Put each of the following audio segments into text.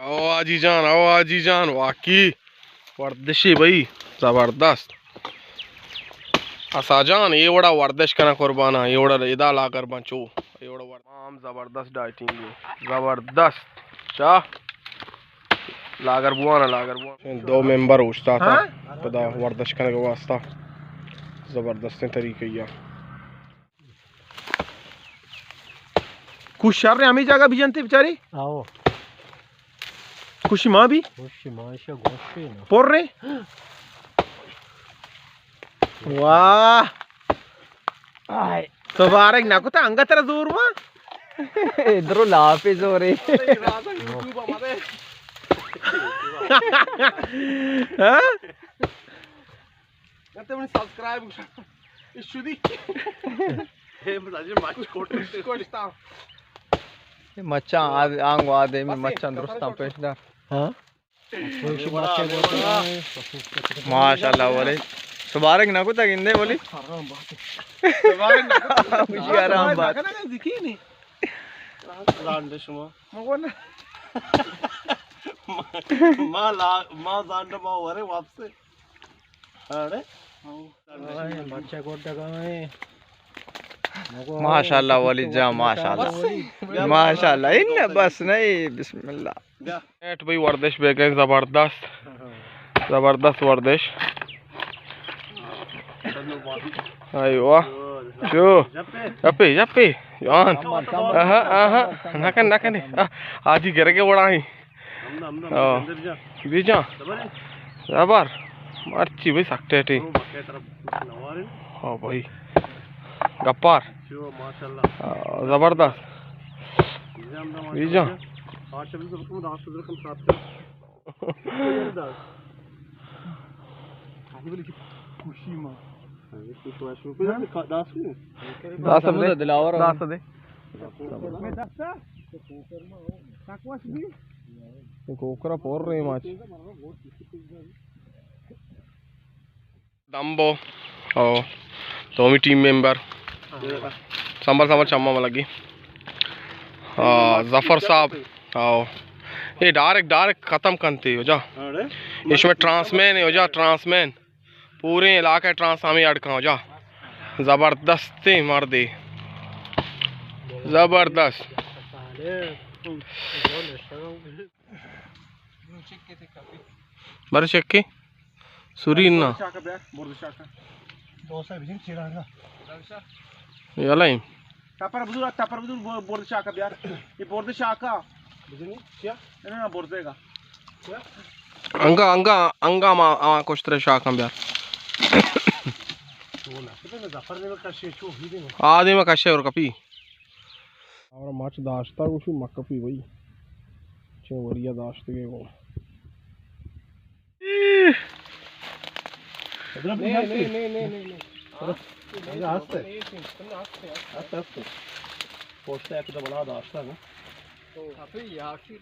आओ आजी जान, आओ आजी जान, वाकई वर्दिशी भाई जबरदस्त असाजान एवढा वर्दिश कना कुर्बाना एवढा इदा लाकर बचो एवढा तमाम जबरदस्त डाइटिंग जबरदस्त शाह लागर बुआ दो मेंबर उठता था पता वर्दिश करने के वास्ता जबरदस्त तरीके या कुछ शर हमें जगह भी जानते बेचारी आओ खुशी माँ भी खुशी माँ से गोश्ती ना पोर रहे वाह तबारक ना कुता अंगा तेरा जोर माँ इधरो लाफे जोरे हाँ Nanti men subscribe istudi. Mach koşta. मच्छा आंग वादे में मच्छा दुरुस्ता पेशदार हाँ माशाल्लाह बोले सुबारक ना कुता गिंदे बोली तबारक ना कुता मुझे आराम बात ना दिखी नहीं Landı şuma. मगोना Ma zandı ma vare vapse. अरे मच्छा कोटा गए माशाल्लाह वाली जा माशाल्लाह माशाल्लाह इन बस नहीं बिस्मिल्लाह नेट भाई वर्दिश बेके जबरदस्त जबरदस्त वर्दिश अय्यो शो जप्पे यान नकन आज ही गिर के उड़ा ही बीजा जबर मर्ची भाई सकते थे हाँ भाई गप्पार जबरदस्त बीजा दिलावर दे कोकरा पोर रही माच दम्बो ओ तो भी टीम मेंबर संभल चम्मा लगी जफर साहब आओ ये डायरेक्ट ख़त्म करते हो जा इसमें ट्रांसमैन हो जा ट्रांसमैन पूरे इलाके ट्रांसमी अड़का हो जा ज़बरदस्त मार दे ज़बरदस्त बड़े चक्के सुरी ना याला tapar betul bordo shaka biar ये bordo shaka begini ya ना bordo का अंगा मा कुछ तरह शाखा बियार आदि में कशे और कपी और मच दाश्ता कुछ मकपी भाई चवरिया दाश्त के वो नहीं आस्ते पोस्टा एक तो बड़ा दाश्ता ना तो अभी यहाँ की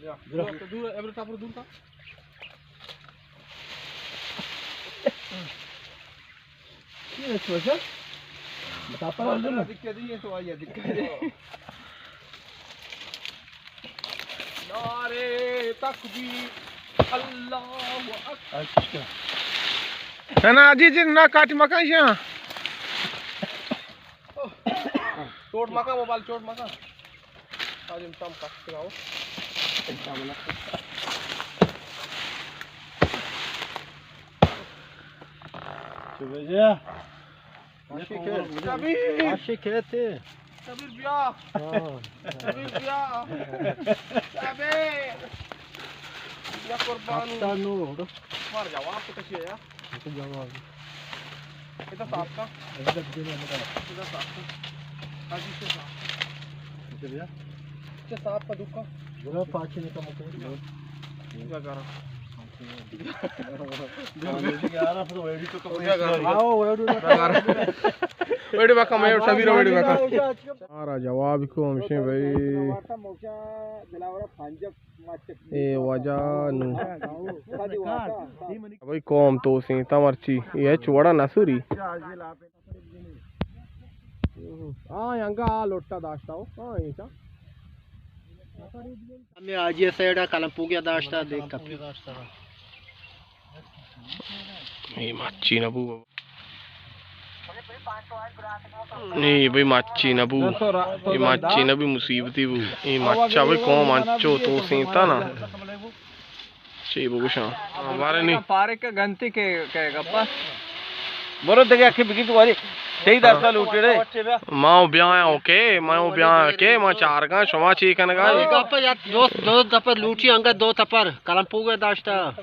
या दूर एवरे तापर दूर था ये सोचा तापर अंदर ना दिक्कत ही है तो आइए दिक्कत नारे तकबीर अल्लाहु अकबर अच्छा है ना जी ना काटी मकान से चोट मका मोबाइल चोट मका आज हम शाम काट के आओ सुबह आशिक कहते कबीर बिया या कुर्बान मार जाओ आप तो कैसे है यार इधर साफ का इधर साफ का आज से साफ भैया ये साफ का दुख का बोला पाछे ने का मुझे क्या कर रहा यार आप तो वेडी तो कब आओ वेडी बाका मैं सभी वेडी बाका सारा जवाब को हमसे भाई ए वजानु भाई कौम तो सी तमरची ये चोड़ा नसुरी हाँ यंगा लोटा दास्ताओ हाँ ये चा Kami ajiye sayda kalampugia daashta dekh kapri. ये मच्छी नबू नहीं भाई मच्छी नबू ये मच्छी नबी मुसीबती बू ये मच्छा भाई कौन मच्छो तो सीता ना ची बुगुशा हमारे नहीं पारे का गंती के गप्पा बोलो देखे आखिर बिकी तू वाली सही दर्शा लूटे रे माँ ब्याह ओके माँ ब्याह के माँ चार का शमा चिकन का Gappa ya दो tapar luchi anga दो tapar kalampugia daashta.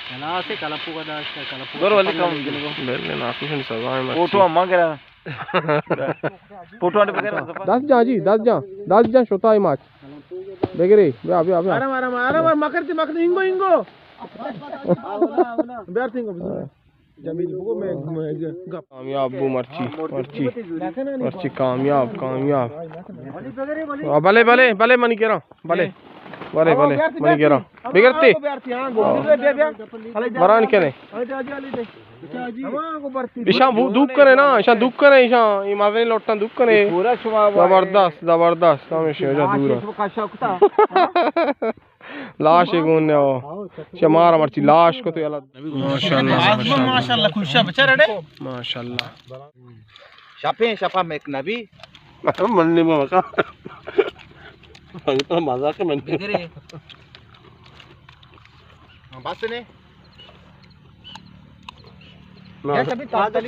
Kala se kalampugia daashta kalampugia. बोलो वाली कम मेरे ना कुछ नहीं सगा है फोटो अम्मा करा फोटो आने पे करा 10 जा जी 10 जा शोता है माच बेगरे ब्या ब्या ब्या Ara makarti ingo ingo. Bear tingo जमीन बुगो में कामयाब वो मर्ची मर्ची मर्ची कामयाब कामयाब भले भले भले मनी कह रहा भले भले भले मनी कह रहा बिगड़ते मरान के ने ईशा दुख करे ना ईशा दुख करे ईशा ये मारने लौटना दुख करे जबरदस्त जबरदस्त हमेशा जा दूर लाश एक उन्ने वो शमारा मर्ची लाश को तो याला माशाल्लाह माशाल्लाह खुशा बचा रहे माशाल्लाह शपा में एक नबी मनने में मका तो मजा के मन बस ने ये कभी ताजा